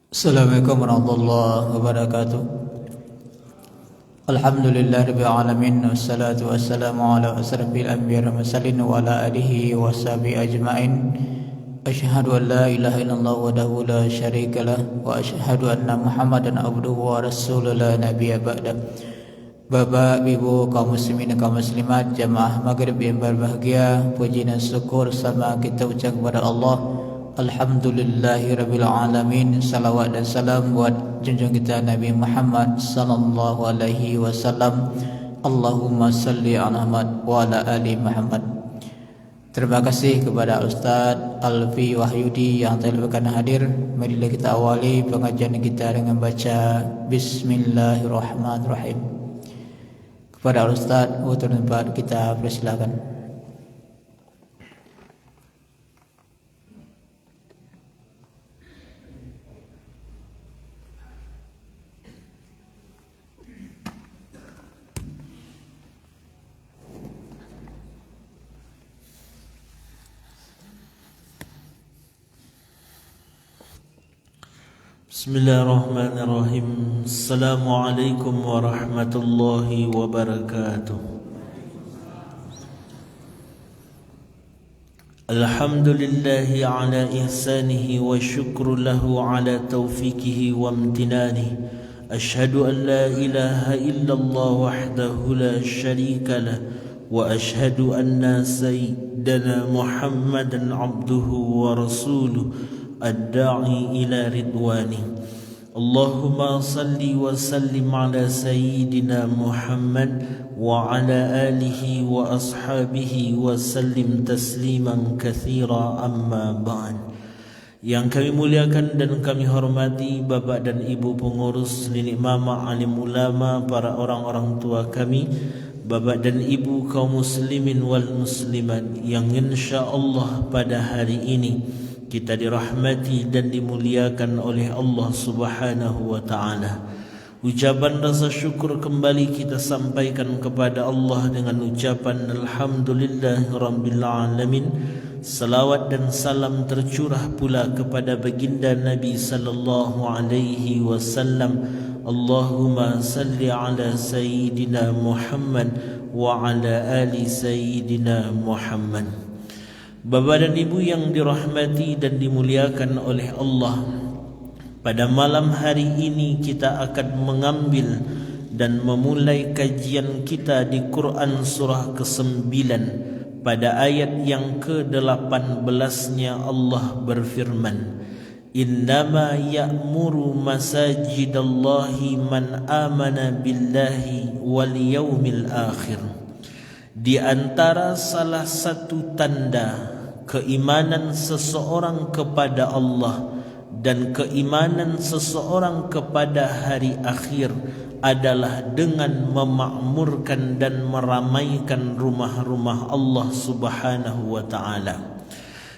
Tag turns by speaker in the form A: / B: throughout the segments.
A: Assalamualaikum warahmatullahi wabarakatuh. Alhamdulillahirabbil alamin wassalatu wassalamu ala asrofil anbiya'i wal mursalin wa ala alihi washabihi ajmain. Asyhadu an la ilaha illallah wahdahu la syarikalah wa asyhadu anna Muhammadan abduhu wa rasuluhu la nabiyya ba'da. Bapak, Ibu, kaum muslimin dan kaum muslimat, jamaah maghrib yang berbahagia, puji dan syukur sama kita ucap kepada Allah. Alhamdulillahirabbil alamin. Salawat dan salam buat junjung kita Nabi Muhammad sallallahu alaihi wasallam. Allahumma salli ala Muhammad wa ala ali Muhammad. Terima kasih kepada Ustaz Alfi Wahyudi yang telah berkenan hadir. Marilah kita awali pengajian kita dengan baca Bismillahirrahmanirrahim. Kepada Ustaz untuk tempat kita persilakan.
B: Bismillahirrahmanirrahim. Assalamualaikum warahmatullahi wabarakatuh. Alhamdulillahi ala ihsanihi wa syukru lahu ala taufiqihi wa amtinanihi. Ashhadu an la ilaha illallah wahdahu la syarika lah wa ashhadu anna sayyidana Muhammadan abduhu wa rasuluh الداعي إلى رضوانه. اللهم صل وسلم على سيدنا محمد وعلى آله وأصحابه وسلم تسليما كثيرا. أما بعد. Yang kami muliakan dan kami hormati Bapak dan Ibu pengurus, nenek mama, alim ulama, para orang-orang tua kami, Bapak dan Ibu kaum muslimin wal muslimat yang insya-Allah pada hari ini kita dirahmati dan dimuliakan oleh Allah Subhanahu wa ta'ala. Ucapan rasa syukur kembali kita sampaikan kepada Allah dengan ucapan Alhamdulillahirabbil alamin. Salawat dan salam tercurah pula kepada baginda Nabi sallallahu alaihi wasallam. Allahumma salli ala sayyidina Muhammad wa ala ali sayyidina Muhammad. Bapak dan Ibu yang dirahmati dan dimuliakan oleh Allah, pada malam hari ini kita akan mengambil dan memulai kajian kita di Quran surah ke-9 pada ayat yang ke-18-nya. Allah berfirman, Innama ya'muru masajidallahi man amana billahi wal yawmil akhir. Di antara salah satu tanda keimanan seseorang kepada Allah dan keimanan seseorang kepada hari akhir adalah dengan memakmurkan dan meramaikan rumah-rumah Allah Subhanahu wa ta'ala.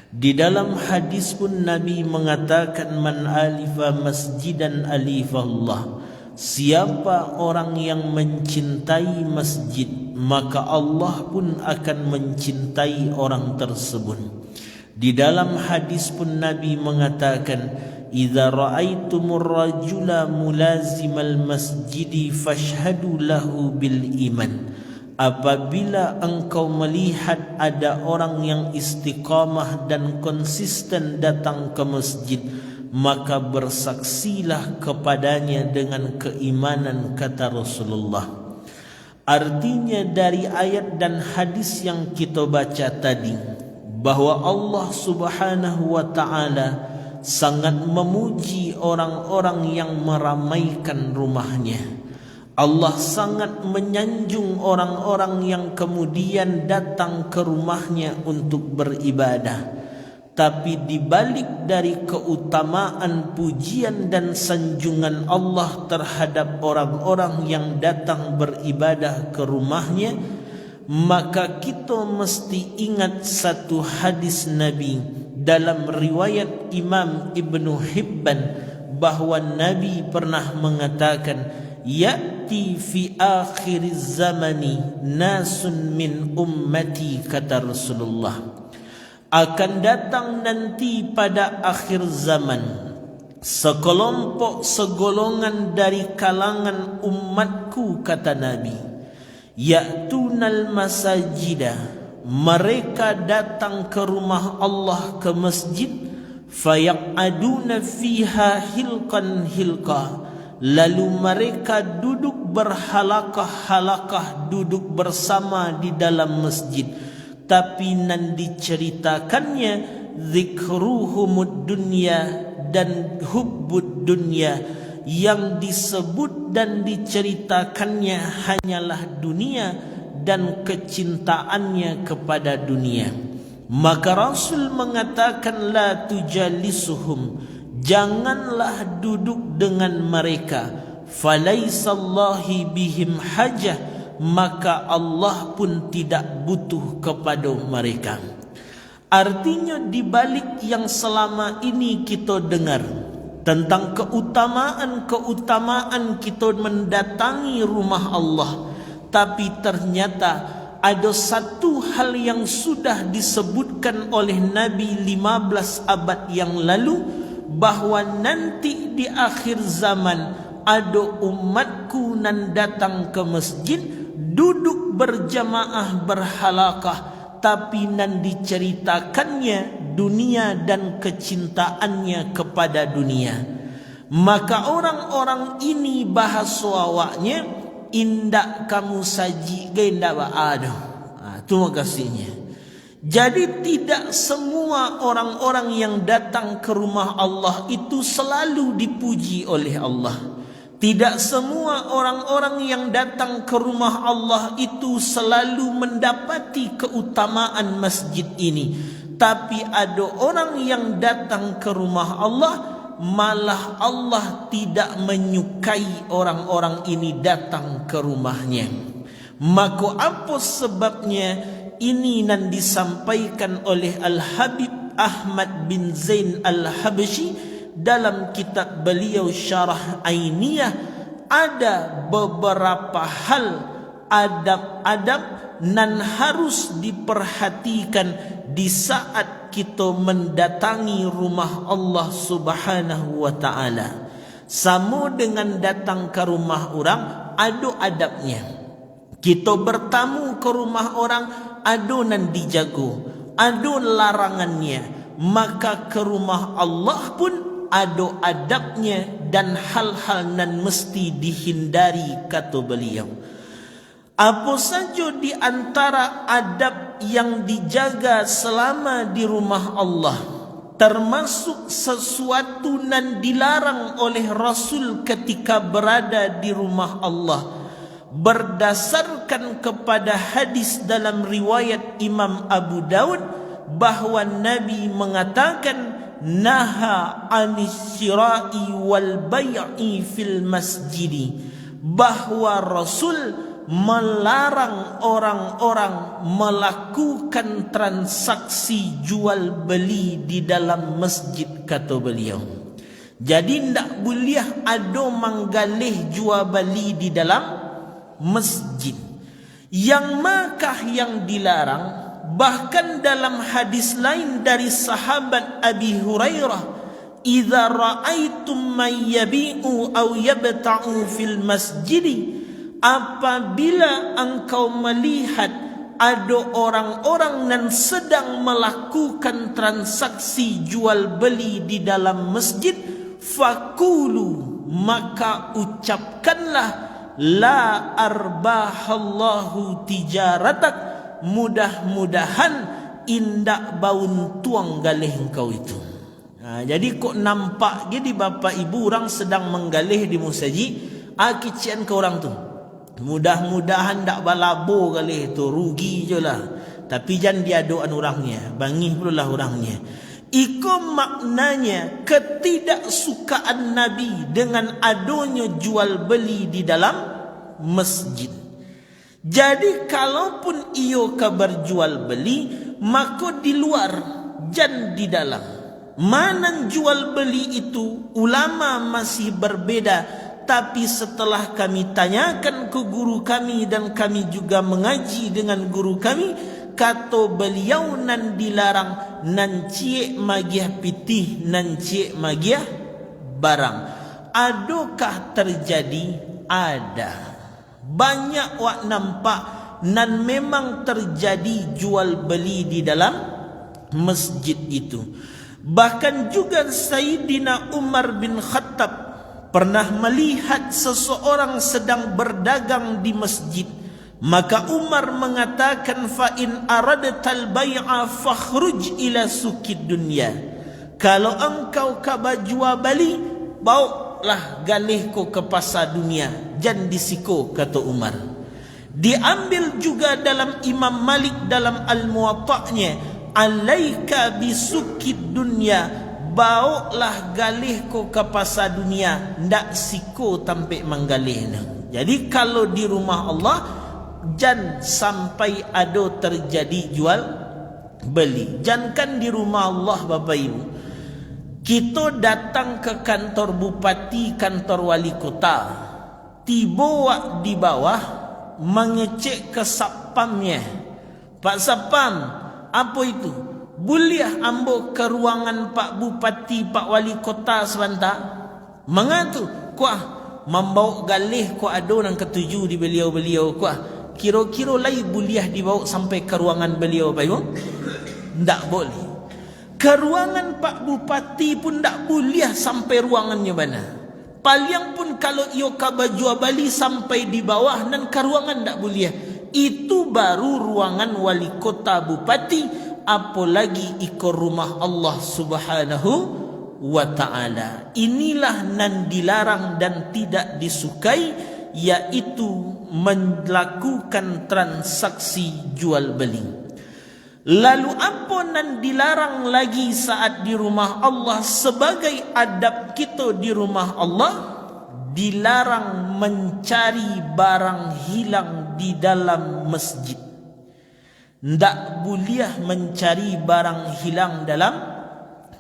B: Di dalam hadis pun Nabi mengatakan, Man alifa masjidan alifallah. Siapa orang yang mencintai masjid, maka Allah pun akan mencintai orang tersebut. Di dalam hadis pun Nabi mengatakan, Idza ra'aitumur rajula mulazimal masjidi fashhadu lahu bil iman. Apabila engkau melihat ada orang yang istiqamah dan konsisten datang ke masjid, maka bersaksilah kepadanya dengan keimanan, kata Rasulullah. Artinya dari ayat dan hadis yang kita baca tadi, bahwa Allah Subhanahu wa ta'ala sangat memuji orang-orang yang meramaikan rumahnya. Allah sangat menyanjung orang-orang yang kemudian datang ke rumahnya untuk beribadah. Tapi dibalik dari keutamaan, pujian dan sanjungan Allah terhadap orang-orang yang datang beribadah ke rumahnya, maka kita mesti ingat satu hadis Nabi dalam riwayat Imam Ibnu Hibban, bahwa Nabi pernah mengatakan, Ya'ti fi akhiriz zamani nasun min ummati, kata Rasulullah. Akan datang nanti pada akhir zaman sekelompok segolongan dari kalangan umatku, kata Nabi, ya'tunal masajidah, mereka datang ke rumah Allah, ke masjid, fayaq'aduna fiha hilqan hilqa, lalu mereka duduk berhalaqah-halaqah, duduk bersama di dalam masjid. Tapi nan diceritakannya zikruhumud dunya dan hubbud dunya, yang disebut dan diceritakannya hanyalah dunia dan kecintaannya kepada dunia. Maka Rasul mengatakan, la tujalisuhum, janganlah duduk dengan mereka, falaisallahi bihim hajah, maka Allah pun tidak butuh kepada mereka. Artinya di balik yang selama ini kita dengar tentang keutamaan kita mendatangi rumah Allah, tapi ternyata ada satu hal yang sudah disebutkan oleh Nabi 15 abad yang lalu, bahwa nanti di akhir zaman ada umatku nan datang ke masjid, duduk berjamaah berhalaqah, tapi nan diceritakannya dunia dan kecintaannya kepada dunia. Maka orang-orang ini bahasa awaknya, indak kamu saji genda ba ada. Tu makasihnya. Jadi tidak semua orang-orang yang datang ke rumah Allah itu selalu dipuji oleh Allah. Tidak semua orang-orang yang datang ke rumah Allah itu selalu mendapati keutamaan masjid ini. Tapi ada orang yang datang ke rumah Allah, malah Allah tidak menyukai orang-orang ini datang ke rumahnya. Maka apa sebabnya? Ini nan disampaikan oleh Al-Habib Ahmad bin Zain Al-Habsyi dalam kitab beliau Syarah Ainiyah. Ada beberapa hal adab-adab nan harus diperhatikan di saat kita mendatangi rumah Allah Subhanahu wa ta'ala. Sama dengan datang ke rumah orang, ada adabnya. Kita bertamu ke rumah orang, ada nan dijago, ada larangannya. Maka ke rumah Allah pun ada adabnya dan hal-hal nan mesti dihindari, kata beliau. Apa saja di antara adab yang dijaga selama di rumah Allah, termasuk sesuatu nan dilarang oleh Rasul ketika berada di rumah Allah, berdasarkan kepada hadis dalam riwayat Imam Abu Daud, bahwa Nabi mengatakan, naha anis syira'i wal bai'i fil masjidi, bahwa Rasul melarang orang-orang melakukan transaksi jual beli di dalam masjid, kata beliau. Jadi tidak boleh ada manggalih jual beli di dalam masjid. Yang makah yang dilarang, bahkan dalam hadis lain dari sahabat Abi Hurairah, idza ra'aitum man yabi'u aw yabta'u fil masjid, apabila engkau melihat ada orang-orang yang sedang melakukan transaksi jual beli di dalam masjid, fakulu, maka ucapkanlah, la arbahallahu tijaratak, mudah-mudahan indak baun tuang galih engkau itu. Jadi kok nampak jadi bapak ibu orang sedang menggalih di musaji, kician ke orang tu, mudah-mudahan ndak balabo galih tu, rugi je lah. Tapi jangan diadoan orangnya, bangih pula lah orangnya. Iko maknanya ketidaksukaan Nabi dengan adanya jual beli di dalam masjid. Jadi kalaupun iyo kabar jual beli, maka di luar, jan di dalam. Mana jual beli itu ulama masih berbeda, tapi setelah kami tanyakan ke guru kami dan kami juga mengaji dengan guru kami, kata beliau nan dilarang nan cie magiah pitih, nan cie magiah barang. Adakah terjadi? Ada. Banyak wak nampak dan memang terjadi jual beli di dalam masjid itu. Bahkan juga Sayyidina Umar bin Khattab pernah melihat seseorang sedang berdagang di masjid. Maka Umar mengatakan, fa in aradtal bai'a fakhruj ila sukid dunya. Kalau engkau kaba jual beli, bawalah galih ko ke pasar dunia, jangan disiko, kata Umar. Diambil juga dalam Imam Malik dalam Al-Muwatta'nya, alaika bisukid dunya, bawalah galih ko ke pasar dunia, ndak siko tampik manggalih. Jadi kalau di rumah Allah, jangan sampai ada terjadi jual beli. Jangan di rumah Allah, Bapak Ibu. Kita datang ke kantor bupati, kantor wali kota, tiba di bawah mengecek ke satpamnya. Pak Satpam, apa itu? Boleh ambil ke ruangan Pak Bupati, Pak Wali Kota sebentar? Mengatu? Kuah membawa galih ko ada nang ketuju di beliau-beliau kuah. Kira-kira lai boleh dibawa sampai ke ruangan beliau, Pak Ibu? Tak boleh. Ke ruangan Pak Bupati pun tak boleh sampai ruangannya mana. Paling pun kalau ia kaba jual bali sampai di bawah dan ke ruangan tak boleh. Itu baru ruangan wali kota bupati, apalagi ikut rumah Allah Subhanahu wa ta'ala. Inilah nan dilarang dan tidak disukai, yaitu melakukan transaksi jual beli. Lalu apa nan dilarang lagi saat di rumah Allah sebagai adab kita di rumah Allah? Dilarang mencari barang hilang di dalam masjid. Ndak boleh mencari barang hilang dalam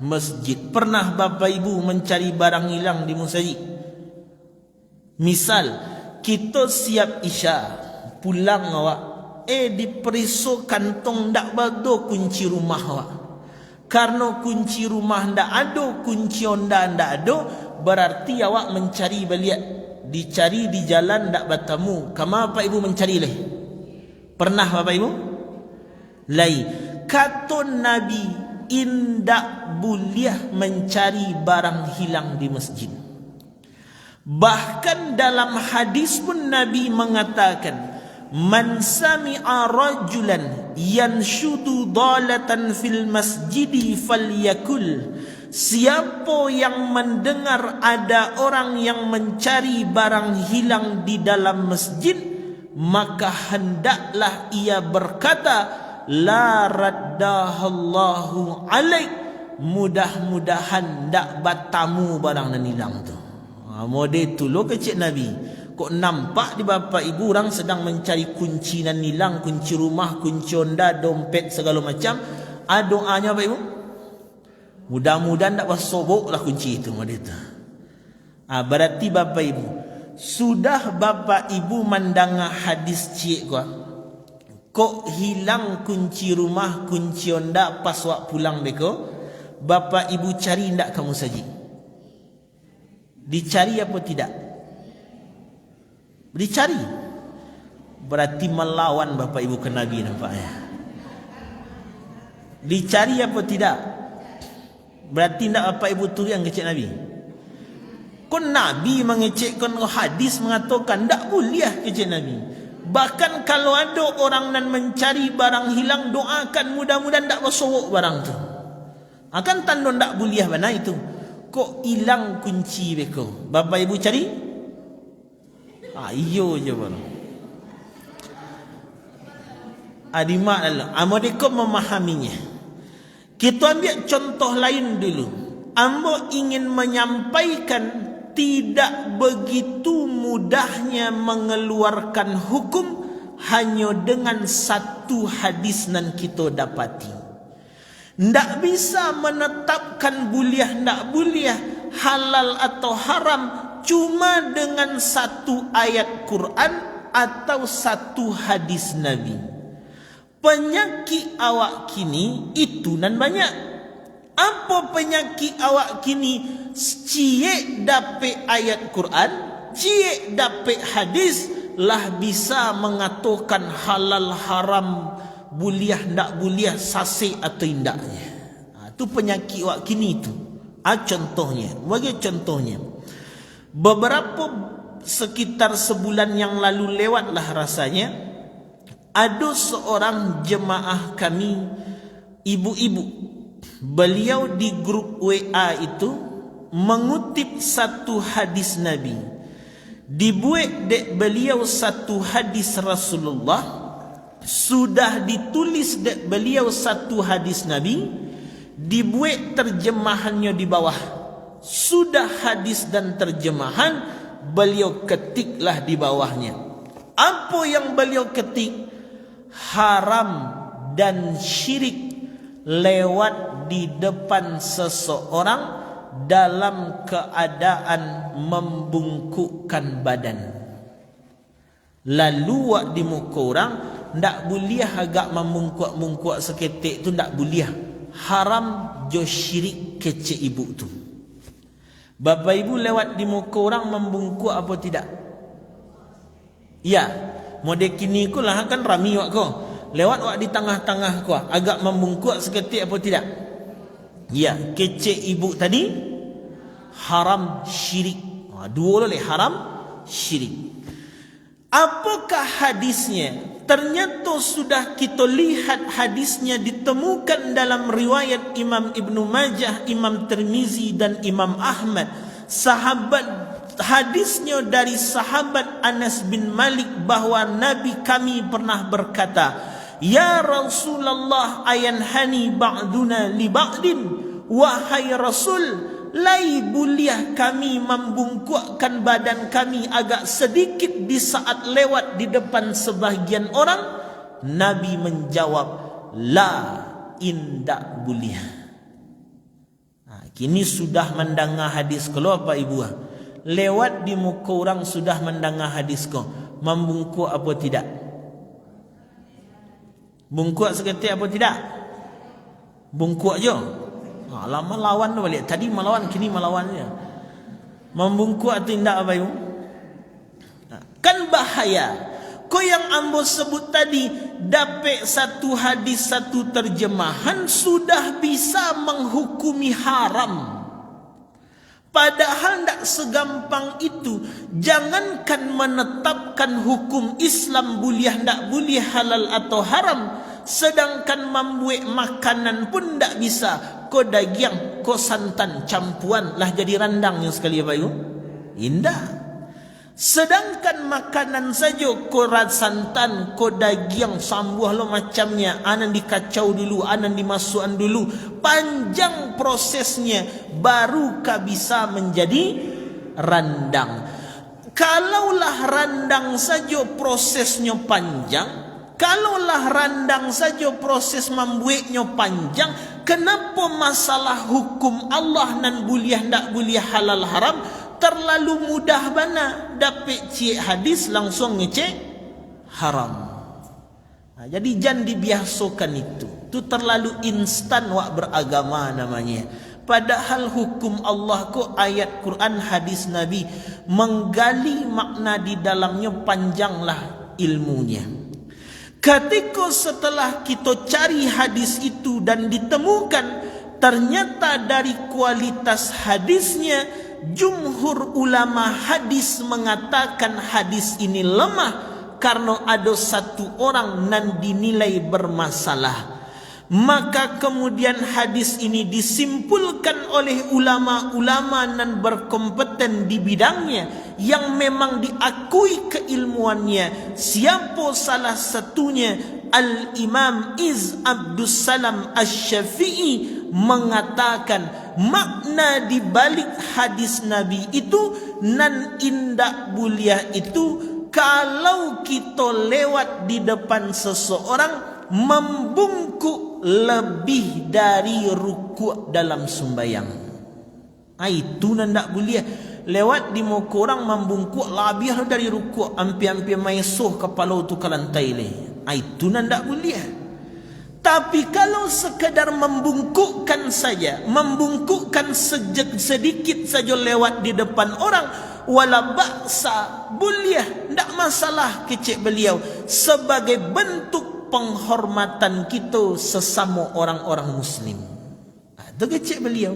B: masjid. Pernah Bapak Ibu mencari barang hilang di masjid? Misal kita siap isya, pulang awak, diperiksa kantong ndak bado kunci rumah awak. Karena kunci rumah ndak ada, kunci onda ndak ada, berarti awak mencari balik. Dicari di jalan ndak bertemu. Kama Bapak Ibu mencari leh? Pernah Bapak Ibu? Lai. Kata Nabi, indak boleh mencari barang hilang di masjid. Bahkan dalam hadis pun Nabi mengatakan, man sami'a rajulan yanshudu dalatan fil masjidi falyakul. Siapa yang mendengar ada orang yang mencari barang hilang di dalam masjid, maka hendaklah ia berkata, la raddahallahu alaik, mudah-mudahan ndak batamu barang nan hilang tu. Model tu lo kecik Nabi. Kok nampak di Bapak Ibu orang sedang mencari kunci nan hilang, kunci rumah, kunci onda, dompet segala macam. Doanya Bapak Ibu, mudah-mudahan tak bersoboklah kunci itu model tu. Berarti Bapak Ibu, sudah Bapak Ibu mandanga hadis cik kok hilang kunci rumah, kunci onda pas wak pulang beko, Bapak Ibu cari ndak kamu saja? Dicari apa tidak? Dicari. Berarti melawan Bapak Ibu ke Nabi, nampaknya. Dicari apa tidak? Berarti tidak Bapak Ibu tu yang ngecek Nabi. Kon Nabi mengecekkan hadis mengatakan tak boleh kecek Nabi. Bahkan kalau ada orang nan mencari barang hilang, doakan mudah-mudahan tak bersowok barang tu. Akan tanda tak boleh mana itu. Kok hilang kunci beko? Bapak Ibu cari? Iyo je barang. Adimak dalam. Mereka memahaminya. Kita ambil contoh lain dulu. Ambo ingin menyampaikan tidak begitu mudahnya mengeluarkan hukum hanya dengan satu hadis nan kita dapati. Ndak bisa menetapkan boleh ndak boleh, halal atau haram cuma dengan satu ayat Quran atau satu hadis Nabi. Penyakit awak kini itu nan banyak. Apa penyakit awak kini? cie dapat ayat Quran, cie dapat hadis, lah bisa mengatakan halal haram, buliah ndak buliah, sasih atau indaknya. Itu penyakit wak kini tu. Contohnya, bagi contohnya, beberapa sekitar sebulan yang lalu lewatlah rasanya, ada seorang jemaah kami, ibu-ibu, beliau di grup WA itu mengutip satu hadis Nabi. Dibuat dek beliau satu hadis Rasulullah, sudah ditulis dek beliau satu hadis Nabi, dibuat terjemahannya di bawah. Sudah hadis dan terjemahan, beliau ketiklah di bawahnya. Apa yang beliau ketik? Haram dan syirik lewat di depan seseorang dalam keadaan membungkukkan badan. Lalu wak di muka orang, ndak boleh agak membungkuk-bungkuk seketik tu, ndak boleh. Haram jo syirik kecil ibu tu. Bapak ibu lewat di muka orang membungkuk apa tidak? Ya, model kini ku lah kan rami wak ko. Lewat wak di tengah-tengah ko, agak membungkuk seketik apa tidak? Ya, kecil ibu tadi haram syirik. Dua oleh haram syirik. Apakah hadisnya? Ternyata sudah kita lihat hadisnya ditemukan dalam riwayat Imam Ibnu Majah, Imam Tirmizi dan Imam Ahmad. Hadisnya dari sahabat Anas bin Malik bahwa Nabi kami pernah berkata, "Ya Rasulullah, ayanhani ba'duna li ba'din." Wahai Rasul, lai buliah kami membungkukkan badan kami agak sedikit di saat lewat di depan sebahagian orang? Nabi menjawab, la, indak buliah. Kini sudah mendengar hadis kalau apa ibu? Lewat di muka orang sudah mendengar hadis kau, membungkuk apa tidak? Bungkuk seketik apa tidak? Bungkuk je. Lama lawan tu balik. Tadi melawan, kini melawannya. Membungkuk atau tidak apa ibu? Kan bahaya. Kau yang ambo sebut tadi, dapat satu hadis, satu terjemahan, sudah bisa menghukumi haram. Padahal tidak segampang itu. Jangankan menetapkan hukum Islam buliah tidak buliah, halal atau haram, sedangkan membuat makanan pun tidak bisa. Ko daging, ko santan, campuan lah jadi randang yang sekali apa itu? Indah. Sedangkan makanan saja, ko santan, ko daging, sambuh lo macamnya, anan dikacau dulu, anan dimasukkan dulu, panjang prosesnya, barukah bisa menjadi randang. Kalaulah randang saja prosesnya panjang, kalaulah randang saja proses membuatnya panjang, kenapa masalah hukum Allah nan buliah ndak buliah, halal haram terlalu mudah bana? Dapat cek hadis langsung ngecek haram. Jadi jangan dibiasakan itu. Itu terlalu instan wak beragama namanya. Padahal hukum Allah ko ayat Quran, hadis Nabi menggali makna di dalamnya, panjanglah ilmunya. Ketika setelah kita cari hadis itu dan ditemukan ternyata dari kualitas hadisnya, jumhur ulama hadis mengatakan hadis ini lemah karena ada satu orang nan dinilai bermasalah. Maka kemudian hadis ini disimpulkan oleh ulama-ulama nan berkompeten di bidangnya, yang memang diakui keilmuannya. Siapa salah satunya? Al-Imam Iz Abdus Salam Asy-Syafi'i mengatakan makna di balik hadis Nabi itu nan indak buliah itu, kalau kita lewat di depan seseorang membungkuk lebih dari rukuk dalam sembahyang. Itu nandak boleh. Lewat di muka orang membungkuk lebih dari rukuk, hampir-hampir maisuh kepala tu ke lantai le. Itu nandak boleh. Tapi kalau sekadar membungkukkan saja, membungkukkan sedikit saja lewat di depan orang, wala ba'sa, boleh, tak masalah kecik beliau, sebagai bentuk penghormatan kita sesama orang-orang muslim. Itu kecik beliau.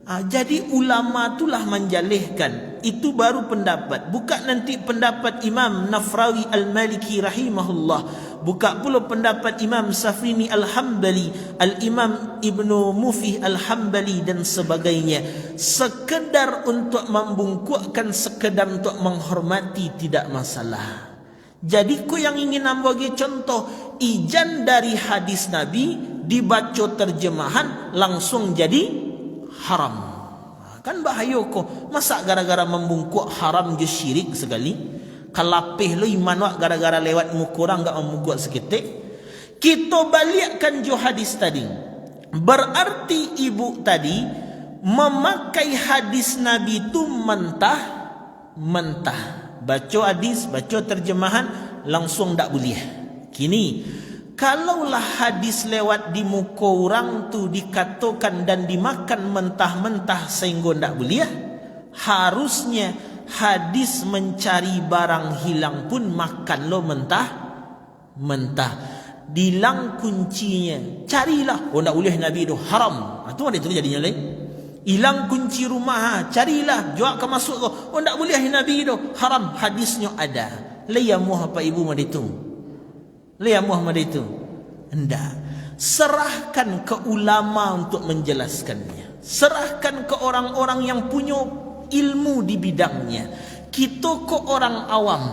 B: Jadi ulama itulah menjalihkan. Itu baru pendapat. Buka nanti pendapat Imam Nafrawi Al-Maliki rahimahullah. Buka pula pendapat Imam Safrini Al-Hambali, Al-Imam Ibnu Mufih Al-Hambali dan sebagainya. Sekedar untuk membungkukkan, sekedar untuk menghormati, tidak masalah. Jadi ku yang ingin bagi contoh, ijan dari hadis Nabi dibaca terjemahan langsung jadi haram. Kan bahaya kok. Masa gara-gara membungkuk haram je syirik sekali? Kalapih lo iman wak gara-gara lewat muka orang enggak membungkuk seketik. Kita balikkan jo hadis tadi. Berarti ibu tadi memakai hadis Nabi itu mentah. Baca hadis, baca terjemahan langsung tak boleh. Kini kalaulah hadis lewat di muka orang tu dikatakan dan dimakan mentah-mentah sehingga tak boleh, harusnya hadis mencari barang hilang pun makan lo mentah. Dilang kuncinya, carilah. Oh tak boleh Nabi itu haram. Itu ada tu jadinya lain. Hilang kunci rumah, carilah, jual ke masuk kau. Oh tak boleh Nabi itu haram. Hadisnya ada. Layamuh apa ibu mad itu? Layamuh mad itu? Hendak. Serahkan ke ulama untuk menjelaskannya. Serahkan ke orang-orang yang punya ilmu di bidangnya. Kita kok orang awam,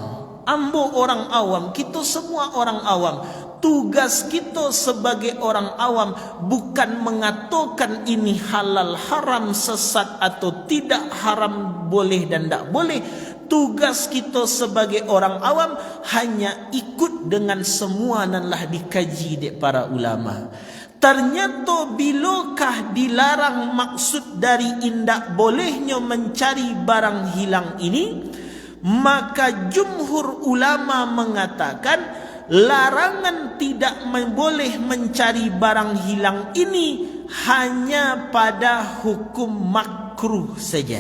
B: ambo orang awam, kita semua orang awam. Tugas kita sebagai orang awam bukan mengatakan ini halal haram, sesat atau tidak, haram boleh dan tak boleh. Tugas kita sebagai orang awam hanya ikut dengan semua nanlah dikaji dek para ulama. Ternyata bilakah dilarang maksud dari indak bolehnya mencari barang hilang ini, maka jumhur ulama mengatakan larangan tidak boleh mencari barang hilang ini hanya pada hukum makruh saja.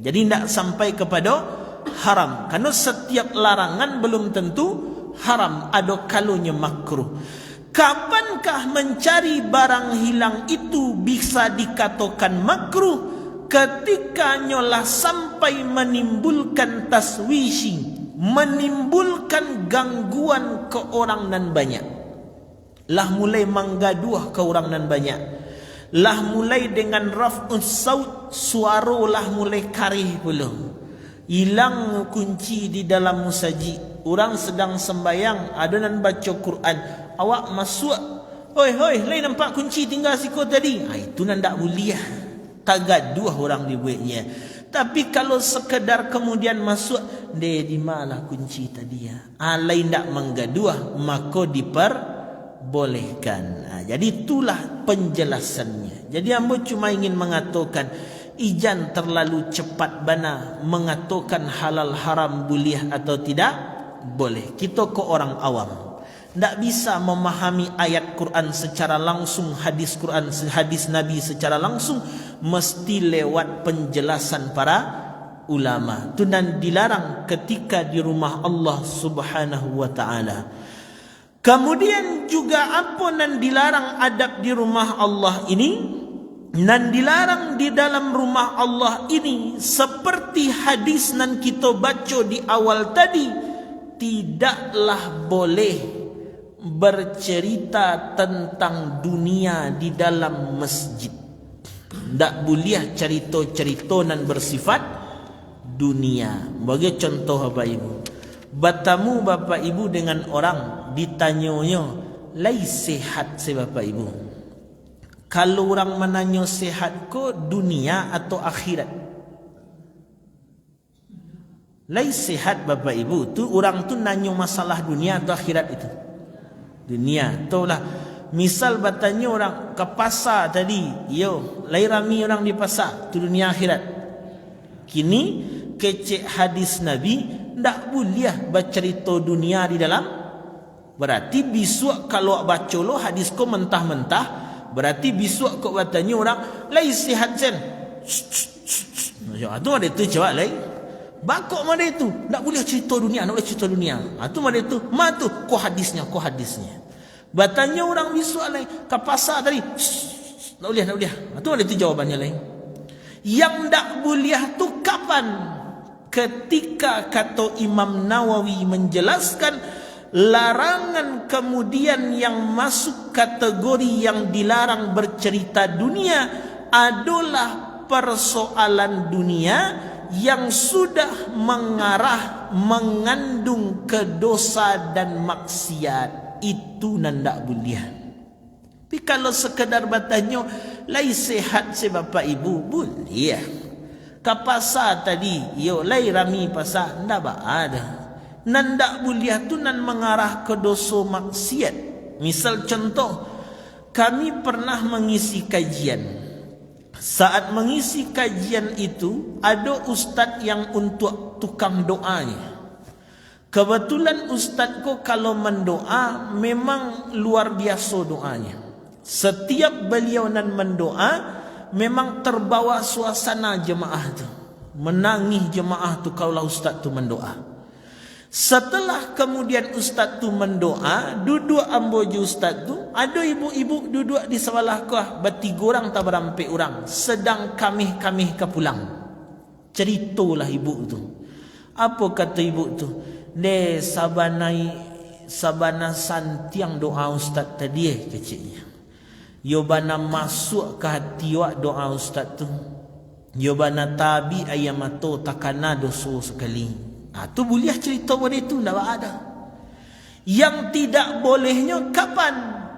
B: Jadi tidak sampai kepada haram. Karena setiap larangan belum tentu haram, ada kalanya makruh. Kapankah mencari barang hilang itu bisa dikatakan makruh? Ketika nyolah sampai menimbulkan taswishi, menimbulkan gangguan ke orang nan banyak. Lah mulai menggaduh ke orang nan banyak. Lah mulai dengan raf'us saut, suara lah mulai karih pula. Hilang kunci di dalam musajid. Orang sedang sembayang, ada nan baca Quran. Awak masuk, hoi, lain nampak kunci tinggal siku tadi. Itu nan tak boleh. Tak gaduh orang dibuatnya. Tapi kalau sekedar kemudian masuk, di mana kunci tadi ya? Lain tak menggaduh, maka diperbolehkan. Jadi itulah penjelasannya. Jadi ambo cuma ingin mengatakan, ijan terlalu cepat bana mengatakan halal haram boleh atau tidak boleh. Kita ke orang awam, tak bisa memahami ayat Quran secara langsung, hadis Quran, hadis Nabi secara langsung, mesti lewat penjelasan para ulama. Itu dan dilarang ketika di rumah Allah Subhanahu wa taala. Kemudian juga apa nan dilarang adab di rumah Allah ini? Nan dilarang di dalam rumah Allah ini, seperti hadis nan kita baca di awal tadi, tidaklah boleh bercerita tentang dunia di dalam masjid. Tak boleh cerita-cerita nan bersifat dunia. Bagi contoh Bapak Ibu, bertemu Bapak Ibu dengan orang, ditanyanya, lai sehat si Bapak Ibu? Kalau orang menanya sehat ko dunia atau akhirat? Lai sehat Bapak Ibu tu orang tu nanya masalah dunia atau akhirat itu? Dunia. Itulah. Misal bertanya orang ke pasar tadi, yo, lai rami orang di pasar, tu dunia akhirat. Kini kecek hadis Nabi, tak boleh bercerita dunia di dalam Berarti besok kalau baca lo hadis ko mentah-mentah, berarti besok kau bertanya orang lai sihat sen. Itu ada tu jawab lai. Bakok mana itu? Tak boleh cerita dunia, nak boleh cerita dunia. Itu mana itu? Ma tu ko hadisnya. Bertanya orang besok lai ke pasar tadi. Tak boleh. Itu ada tu jawabannya lai. Yang tak boleh tu kapan? Ketika kata Imam Nawawi menjelaskan larangan kemudian yang masuk kategori yang dilarang bercerita dunia adalah persoalan dunia yang sudah mengarah mengandung kedosa dan maksiat. Itu nandak boleh. Tapi kalau sekadar bertanya lai sehat se bapak ibu, boleh. Ke pasar tadi, yo lai rami pasar, ndak ada. Nandak boleh tu nan mengarah ke dosa maksiat. Misal contoh, kami pernah mengisi kajian. Saat mengisi kajian itu, ada ustaz yang untuk tukang doanya. Kebetulan ustaz ko kalau mendoa memang luar biasa doanya. Setiap beliau nan mendoa memang terbawa suasana jemaah tu. Menangis jemaah tu kalau ustaz tu mendoa. Setelah kemudian ustaz tu mendoa, duduk amboju ustaz tu, ada ibu-ibu duduk di sebelah kau, bertiga orang tak berampai orang, sedang kami ke pulang. Ceritalah ibu tu. Apa kata ibu tu? Le sabana santiang doa ustaz tadi kecilnya. Yo bana masuk ke hati wak doa ustaz tu. Yo bana tabi ayam ato takana dosa sekali. Tu boleh cerita pada itu, tak ada. Yang tidak bolehnya kapan?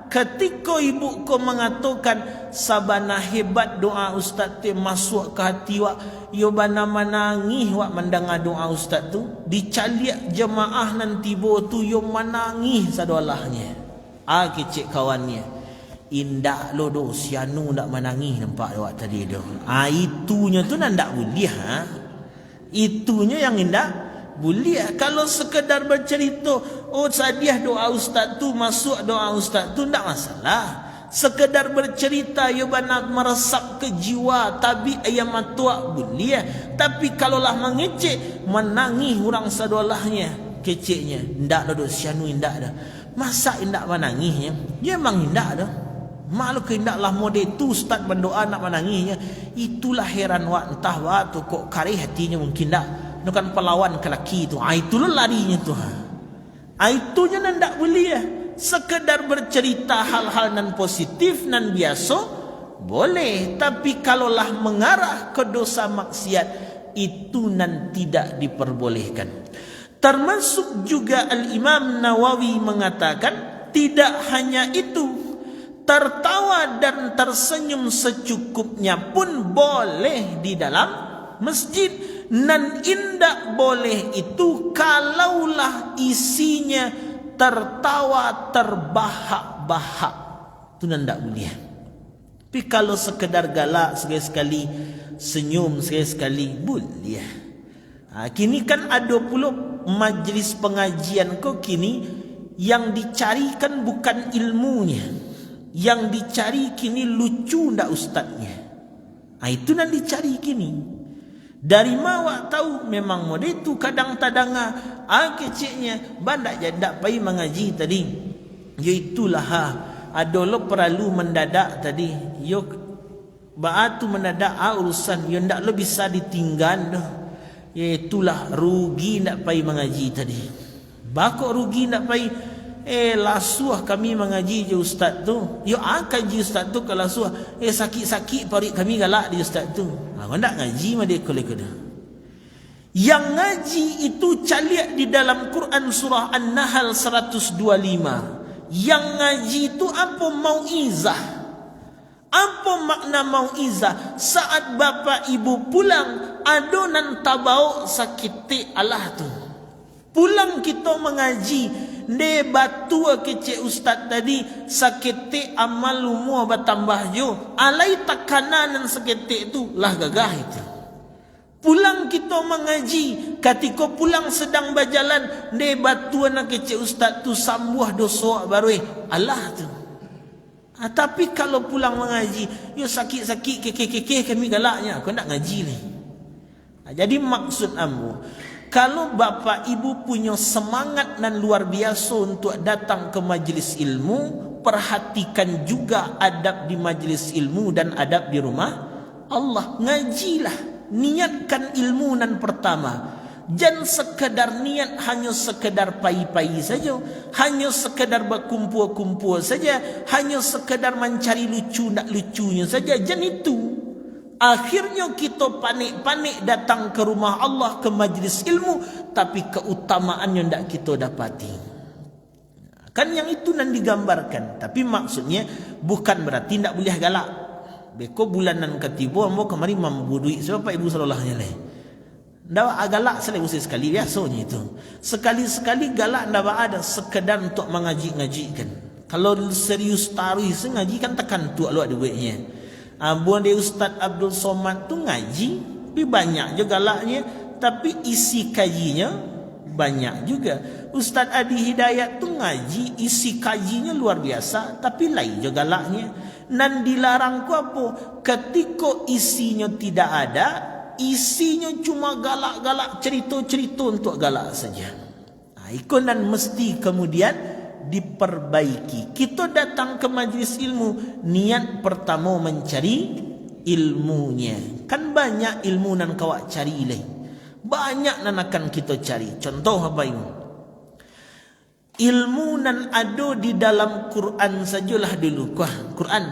B: Ketika ibu kau mengatakan sabana hebat doa ustaz tu masuk ke hati wak, yo bana menangis wak mendengar doa ustaz tu, dicaliak jemaah nanti bo tu yo menangis sadolahnya. Kecik kawannya. Indak lo do sianu ndak menangis nampak wak tadi do. Itunya tu ndak boleh Itunya yang indak boleh. Kalau sekedar bercerita, oh sadiah doa ustaz tu, masuk doa ustaz tu, tak masalah. Sekedar bercerita, ya benar meresap ke jiwa, tabi ayam matuak boleh. Tapi kalaulah mengecek, menangis orang sadolahnya, keceknya, ndak ada sianu, ndak ada. Masa ndak menangisnya? Dia memang ndak ada. Maklum indaklah model tu ustaz berdoa nak menangisnya. Itulah heran wak, entah wak tu kok karih hatinya mungkin tak. Bukan pelawan ke laki tu. Itulah larinya tu. Itunya nandak boleh. Sekedar bercerita hal-hal nan positif, nan biasa, boleh. Tapi kalaulah mengarah ke dosa maksiat, itu nan tidak diperbolehkan. Termasuk juga Al-Imam Nawawi mengatakan, tidak hanya itu, tertawa dan tersenyum secukupnya pun boleh di dalam masjid. Nan indak boleh itu kalaulah isinya tertawa terbahak-bahak. Itu nandak boleh. Tapi kalau sekedar galak sekali-sekali, senyum sekali-sekali, boleh. Kini kan ada pula majlis pengajian kau kini yang dicarikan bukan ilmunya. Yang dicari kini lucu ndak ustaznya. Itu nan dicari kini. Dari mawak tahu memang model tu kadang tadanga keciknya bandak jadak pai mengaji tadi. Ya itulah ada lo perlu mendadak tadi. Yo baatu mendadak urusan yo ndak lo bisa ditinggal dah. Ya itulah rugi ndak pai mengaji tadi. Bakok rugi ndak pai lasuah kami mengaji je ustaz tu. Yo kaji ustaz tu kalau lasuah sakit-sakit parik kami galak di ustaz tu. Kau nak ngaji mah dia kolek-kolek. Yang ngaji itu caliak di dalam Quran surah An-Nahl 125. Yang ngaji itu apa mauizah? Apa makna mauizah? Saat bapa ibu pulang, adonan tabau sakit Allah tu. Pulang kita mengaji, de batu kecek ustaz tadi sakit amal umur bertambah jo. Alai tekanan sakit tu lah gagah itu. Pulang kita mengaji, ketika pulang sedang berjalan, de batuan nak kecik ustaz tu sambuh dosa baru Allah tu. Tapi kalau pulang mengaji, yo sakit-sakit kekeh kami galaknya, kau nak ngaji ni. Jadi maksud ambo, kalau bapa ibu punya semangat dan luar biasa untuk datang ke majlis ilmu, perhatikan juga adab di majlis ilmu dan adab di rumah Allah. Ngajilah. Niatkan ilmu nan pertama. Jangan sekedar niat hanya sekedar pai-pai saja, hanya sekedar berkumpul-kumpul saja, hanya sekedar mencari lucu nak lucunya saja. Jangan itu. Akhirnya kita panik-panik datang ke rumah Allah, ke majlis ilmu, tapi keutamaannya tidak kita dapati. Kan yang itu nan digambarkan. Tapi maksudnya bukan berarti tidak boleh galak. Beko bulanan ketiba ambo kemari mambu duit sebab Pak Ibu sallallahu alaihi. Ndak galak sekali biasanya itu. Sekali-sekali galak ndak ada sekedar untuk mengaji-ngajikan. Kalau serius taruh ngaji kan tekan tu lu ada duitnya. Buat dia Ustaz Abdul Somad tu ngaji, tapi banyak je galaknya, tapi isi kajinya banyak juga. Ustaz Adi Hidayat tu ngaji, isi kajinya luar biasa, tapi lain je galaknya. Dan dilarang ku apa? Ketika isinya tidak ada, isinya cuma galak-galak, cerita-cerita untuk galak saja. Ikut dan mesti kemudian diperbaiki. Kita datang ke majlis ilmu, niat pertama mencari ilmunya. Kan banyak ilmu nan kawak cari lain. Banyak nan akan kita cari. Contoh apa ini? Ilmu nan ada di dalam Quran sajalah dulu. Quran.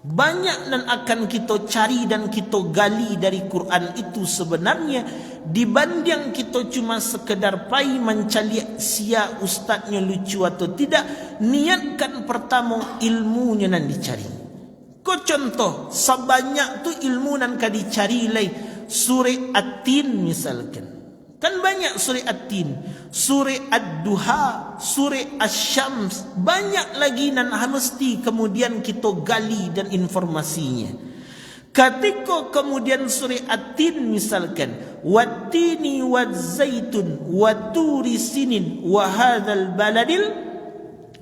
B: Banyak nan akan kita cari dan kita gali dari Quran itu sebenarnya dibanding kita cuma sekedar pai mencari sia ustaznya lucu atau tidak. Niatkan pertama ilmunya nan dicari. Ko contoh sebanyak tu ilmu nan ka dicari lai surah At-Tin misalkan. Kan banyak surah At-Tin, surah Ad-Duha, surah Asy-Syams, banyak lagi nan mesti kemudian kita gali dan informasinya. Ketika kemudian surah At-Tin misalkan, Wat-tini waz-zaitun wa turi sinin wa hadzal baladil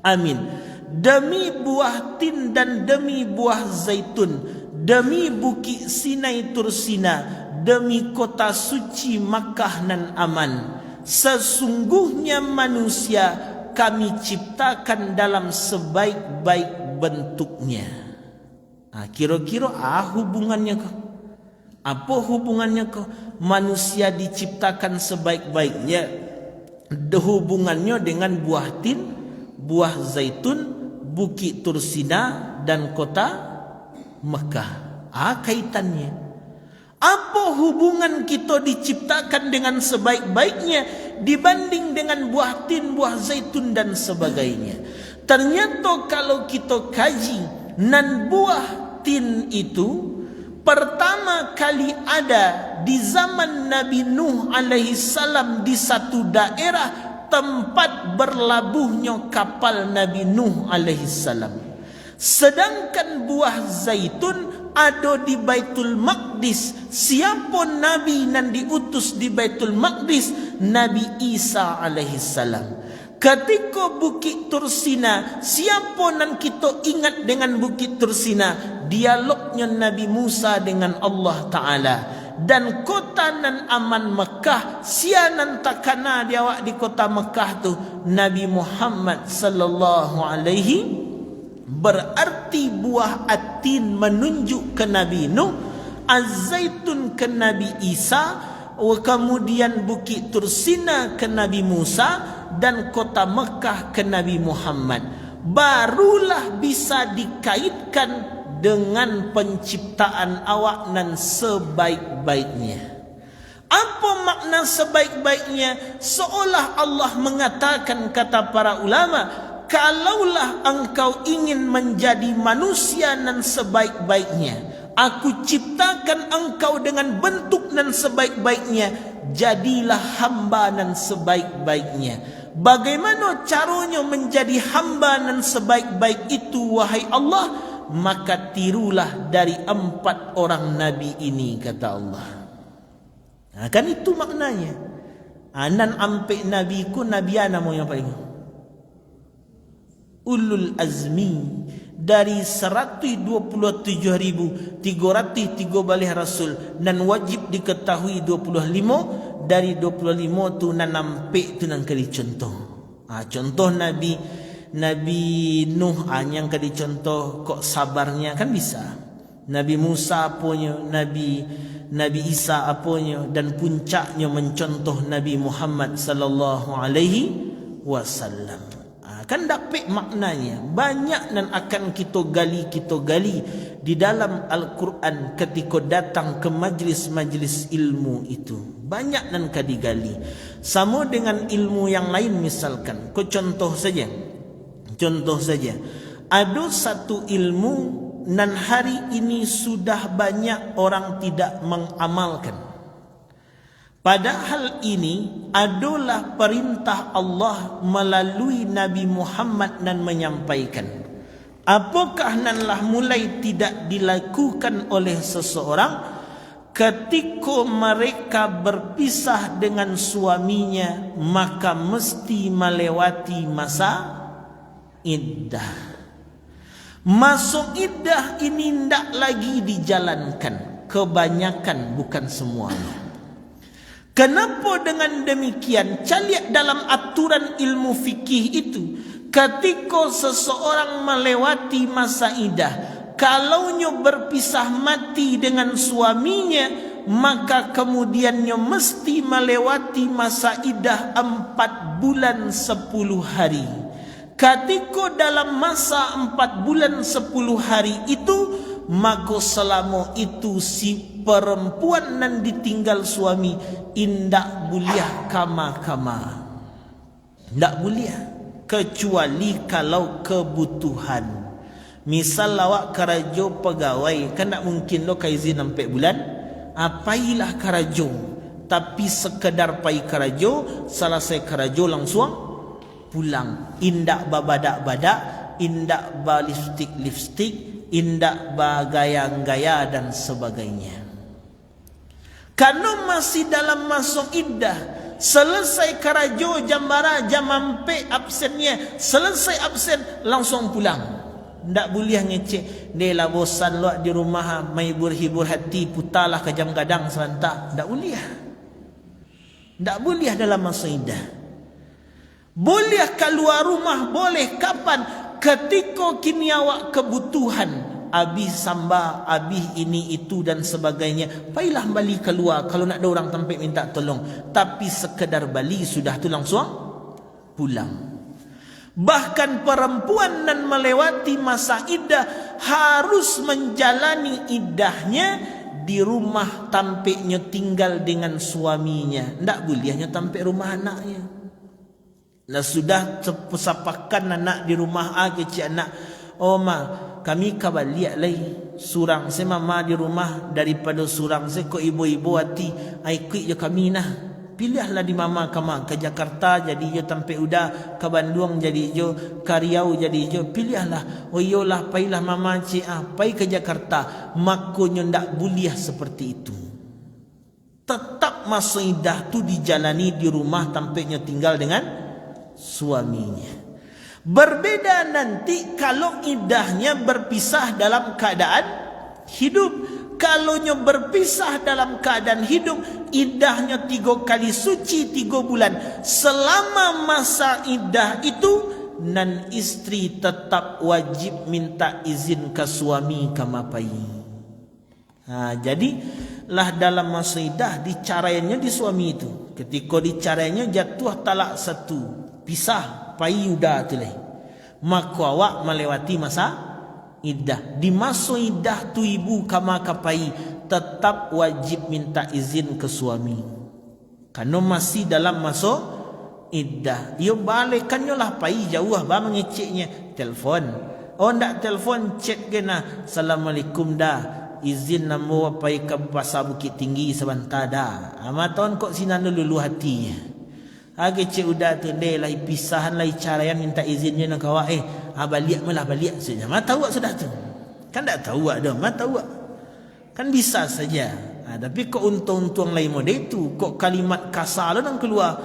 B: amin. Demi buah tin dan demi buah zaitun, demi bukit Sinai Tursina, demi kota suci Makkah nan aman. Sesungguhnya manusia kami ciptakan dalam sebaik-baik bentuknya. Kira-kira hubungannya ke? Apa hubungannya ke? Manusia diciptakan sebaik-baiknya. Hubungannya dengan buah tin, buah zaitun, bukit Tursina dan kota Mekah. Kaitannya. Apa hubungan kita diciptakan dengan sebaik-baiknya dibanding dengan buah tin, buah zaitun dan sebagainya? Ternyata kalau kita kaji, nan buah tin itu pertama kali ada di zaman Nabi Nuh alaihi salam di satu daerah tempat berlabuhnya kapal Nabi Nuh alaihi salam. Sedangkan buah zaitun ada di Baitul Maqdis. Siapa Nabi yang diutus di Baitul Maqdis? Nabi Isa alaihi salam. Ketika Bukit Tursina, siapa yang kita ingat dengan Bukit Tursina? Dialognya Nabi Musa dengan Allah Ta'ala. Dan kota nan aman Mekah, sianan takana dia di kota Mekah tu Nabi Muhammad sallallahu alaihi. Berarti buah At-Tin menunjuk ke Nabi Nuh, Az-Zaitun ke Nabi Isa, kemudian Bukit Tursina ke Nabi Musa, dan kota Mekah ke Nabi Muhammad. Barulah bisa dikaitkan dengan penciptaan awak nan sebaik-baiknya. Apa makna sebaik-baiknya? Seolah Allah mengatakan, kata para ulama, kalaulah engkau ingin menjadi manusia nan sebaik-baiknya, aku ciptakan engkau dengan bentuk nan sebaik-baiknya, jadilah hamba nan sebaik-baiknya. Bagaimana caranya menjadi hamba nan sebaik-baik itu, wahai Allah? Maka tirulah dari 4 orang Nabi ini, kata Allah. Kan itu maknanya. Nan ampe Nabi ku Nabi nama yang paling ulul azmi dari 127.313 rasul, dan wajib diketahui 25 dari 25 tu nan nampak tu nan kali contoh. Contoh Nabi Nuh yang kali contoh kok sabarnya kan bisa. Nabi Musa apanya, Nabi Isa apanya, dan puncaknya mencontoh Nabi Muhammad sallallahu alaihi wasallam. Kan dapat maknanya banyak dan akan kita gali di dalam Al-Quran ketika datang ke majlis-majlis ilmu itu. Banyak dan digali. Sama dengan ilmu yang lain, misalkan contoh saja. Ada satu ilmu dan hari ini sudah banyak orang tidak mengamalkan. Padahal ini adalah perintah Allah melalui Nabi Muhammad dan menyampaikan. Apakah nanlah mulai tidak dilakukan oleh seseorang ketika mereka berpisah dengan suaminya, maka mesti melewati masa iddah. Masuk iddah ini tidak lagi dijalankan, kebanyakan, bukan semuanya. Kenapa dengan demikian? Caliak dalam aturan ilmu fikih itu, ketika seseorang melewati masa iddah, kalaunya berpisah mati dengan suaminya, maka kemudiannya mesti melewati masa iddah 4 bulan 10 hari. Ketika dalam masa 4 bulan 10 hari itu, maka selama itu si perempuan nan ditinggal suami indak boleh kama-kama. Ndak boleh, kecuali kalau kebutuhan. Misal awak karajo pegawai, kan tak mungkin lo kaizin 4 bulan. Apailah karajo, tapi sekedar pai karajo, selesai karajo langsung pulang. Indak babadak-badak, indak lipstik, indak bagaya-gaya dan sebagainya. Karena masih dalam masuk iddah, selesai karajo jambara jam ampe absennya, selesai absen langsung pulang. Ndak boleh ngecek dia lah bosan luak di rumah, mai berhibur hati, putalah ke jam gadang serentak. Ndak boleh. Ndak boleh dalam masa iddah. Boleh keluar rumah, boleh kapan? Ketika kini awak kebutuhan, habis samba, habis ini itu dan sebagainya, pailah balik keluar. Kalau nak ada orang tempat minta tolong, tapi sekedar balik sudah tu langsung pulang. Bahkan perempuan nan melewati masa iddah harus menjalani iddahnya di rumah tampaknya tinggal dengan suaminya. Ndak bolehnya tampak rumah anaknya. Lah sudah sepakan anak di rumah kecil anak, oh ma kami kabaliak lagi surang saya mama di rumah daripada surang saya kok ibu-ibu hati ikut je kami nah. Pilihlah di mama kama ke Jakarta jadi je tampak udah, ke Bandung jadi je, ke Riau jadi je. Pilihlah. Oh iyalah pailah mama cik pai ke Jakarta. Makanya ndak boleh seperti itu. Tetap masa iddah tu dijalani di rumah tampaknya tinggal dengan suaminya. Berbeda nanti kalau iddahnya berpisah dalam keadaan hidup. Kalaunya berpisah dalam keadaan hidup, iddahnya 3 kali suci 3 bulan. Selama masa iddah itu, nan istri tetap wajib minta izin ke suami kamapai. Jadi lah dalam masa iddah dicarainya di suami itu. Ketika dicarainya jatuh talak 1, pisah payuda tu leh, maka awak melewati masa iddah. Di masa iddah tu ibu kama kapai tetap wajib minta izin ke suami. Karena masih dalam masa iddah. Dia balikkannya lah pai jauh bah mengeceknya. Telefon. Oh ndak telefon, chat kena. Assalamualaikum dah. Izin nama pai ke pasar Bukit Tinggi sebentar dah. Amaton kok sinan dulu hatinya. Kecik udah tu dia lah pisahan lah caraian minta izinnya nak awak balik malah balik saja. Mata awak sudah tu. Kan tak tahu awak dah, mata awak. Kan bisa saja. Tapi kok untung-untung lain model itu, kok kalimat kasar nang keluar,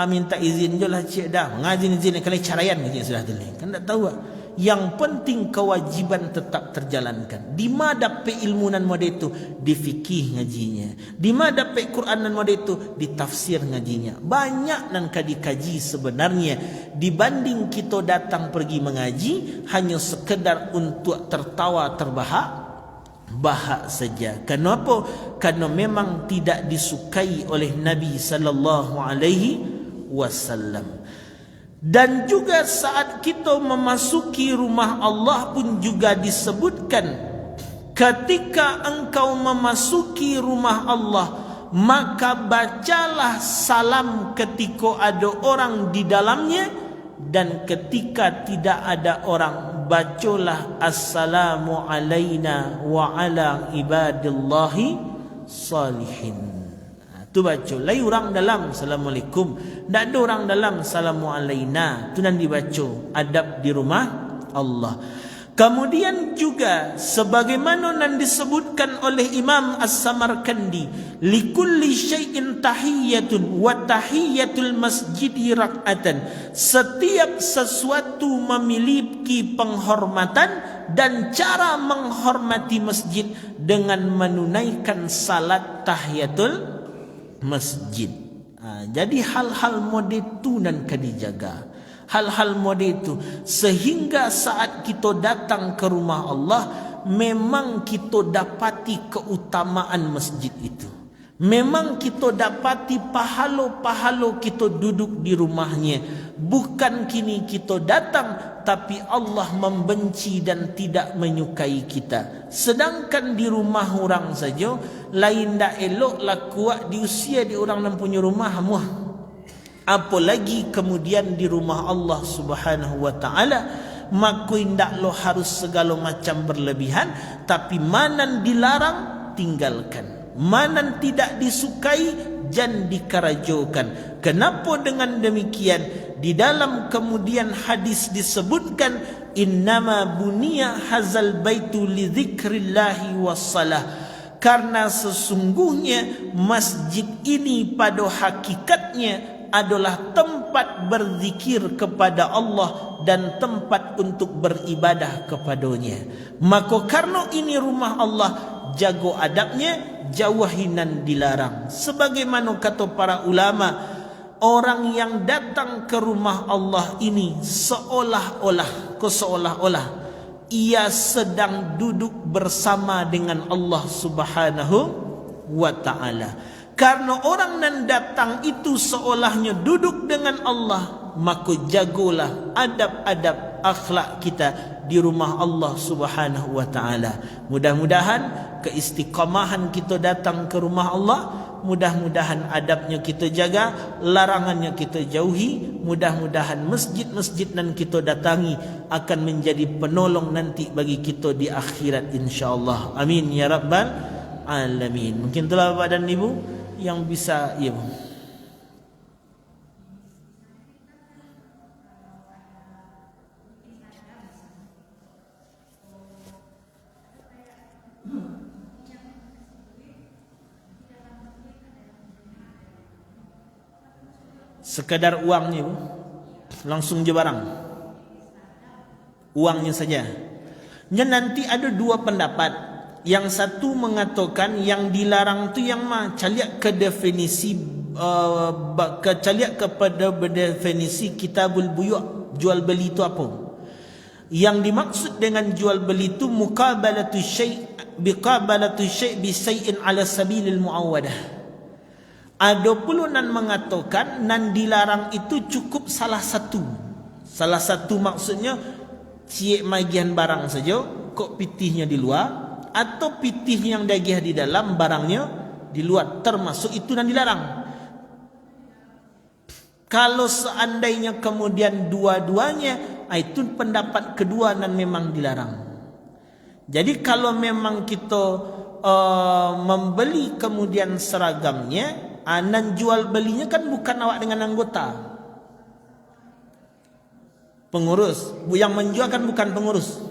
B: minta izin je lah cik dah, ngajin izin kali carayan je sudah tulis. Kan tak tahu. Yang penting kewajiban tetap terjalankan. Di mana dapat ilmu nan model itu? Di fikih ngajinya. Di mana dapat Quran nan model itu? Di tafsir ngajinya. Banyak nan dikaji sebenarnya. Dibanding kita datang pergi mengaji hanya sekedar untuk tertawa terbahak saja. Kenapa? Karena memang tidak disukai oleh Nabi sallallahu alaihi wasallam. Dan juga saat kita memasuki rumah Allah pun juga disebutkan, ketika engkau memasuki rumah Allah, maka bacalah salam ketika ada orang di dalamnya, dan ketika tidak ada orang, bacalah assalamu alaina wa ala ibadillahi salihin. Tu baca. Lai orang dalam assalamualaikum, tak ada orang dalam assalamu alaina. Tu nan dibaca adab di rumah Allah. Kemudian juga sebagaimana nan disebutkan oleh Imam As-Samarkandi, likulli syai'in tahiyyatun wa tahiyyatul masjidi rak'atan. Setiap sesuatu memiliki penghormatan, dan cara menghormati masjid dengan menunaikan salat tahiyatul masjid. Jadi hal-hal model itu nan kena dijaga. Hal-hal model itu sehingga saat kita datang ke rumah Allah, memang kita dapati keutamaan masjid itu. Memang kita dapati pahala-pahala kita duduk di rumahnya. Bukan kini kita datang tapi Allah membenci dan tidak menyukai kita. Sedangkan di rumah orang saja, lain dak elok lah kuat di usia di orang yang punya rumah muah. Apalagi kemudian di rumah Allah Subhanahu wa taala, maka indak lo harus segala macam berlebihan, tapi mana dilarang tinggalkan. Mana tidak disukai jangan dikarajokan. Kenapa dengan demikian? Di dalam kemudian hadis disebutkan, innama buniya hazal baitu li dzikrillahi wassalah. Karena sesungguhnya masjid ini pada hakikatnya adalah tempat berzikir kepada Allah dan tempat untuk beribadah kepadanya. Maka karena ini rumah Allah, jaga adabnya, jauhinan dilarang. Sebagaimana kata para ulama, orang yang datang ke rumah Allah ini seolah-olah ia sedang duduk bersama dengan Allah Subhanahu wa ta'ala. Karena orang yang datang itu seolahnya duduk dengan Allah, maka jagalah adab-adab akhlak kita di rumah Allah Subhanahu wa ta'ala. Mudah-mudahan keistiqamahan kita datang ke rumah Allah, mudah-mudahan adabnya kita jaga, larangannya kita jauhi. Mudah-mudahan masjid-masjid yang kita datangi akan menjadi penolong nanti bagi kita di akhirat insya-Allah. Amin ya rabbal alamin. Mungkin itulah Bapak dan Ibu yang bisa sekedar uangnya langsung je barang, uangnya saja. Dan nanti ada dua pendapat. Yang satu mengatakan yang dilarang tu yang caliak ke definisi caliak kepada definisi kitabul buyu', jual beli itu apa. Yang dimaksud dengan jual beli itu muqabalatu syai' bi syai'in ala sabilil muawwadah. Ada pula nan mengatakan nan dilarang itu cukup salah satu. Salah satu maksudnya ciek magian barang saja, kok pitihnya di luar, atau pitih yang dagih di dalam, barangnya di luar, termasuk itu nan dilarang. Kalau seandainya kemudian dua-duanya, itu pendapat kedua nan memang dilarang. Jadi kalau memang kita membeli kemudian seragamnya, nan jual belinya kan bukan awak dengan anggota pengurus, yang menjual kan bukan pengurus,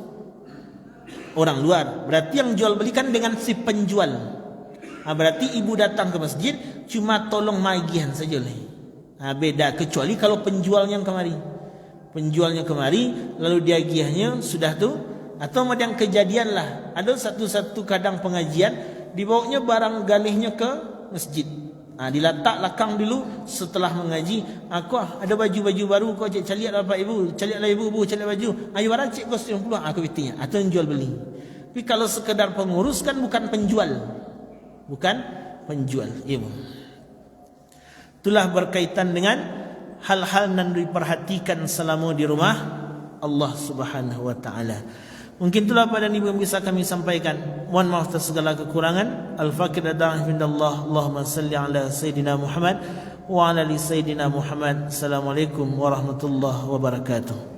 B: orang luar. Berarti yang jual beli kan dengan si penjual. Berarti ibu datang ke masjid cuma tolong magihan saja lah. Beda kecuali kalau penjualnya kemari. Penjualnya kemari lalu dia giahnya sudah tu, atau macam kejadian lah. Ada satu kadang pengajian dibawanya barang galihnya ke masjid. Diletak lakang dulu setelah mengaji. Aku ada baju-baju baru kau cek caliat bapak ibu, caliatlah ibu caliat baju. Ayo barang cek kostum puluh aku betinya atau jual beli. Tapi kalau sekedar pengurus kan bukan penjual. Bukan penjual, ibu. Itulah berkaitan dengan hal-hal yang diperhatikan selama di rumah Allah Subhanahu wa taala. Mungkin itulah pada ibu yang bisa kami sampaikan. Mohon maaf atas segala kekurangan. Al-Fakir adalah indallah. Allahumma salli ala Sayyidina Muhammad wa ala ali Sayyidina Muhammad. Assalamualaikum warahmatullahi wabarakatuh.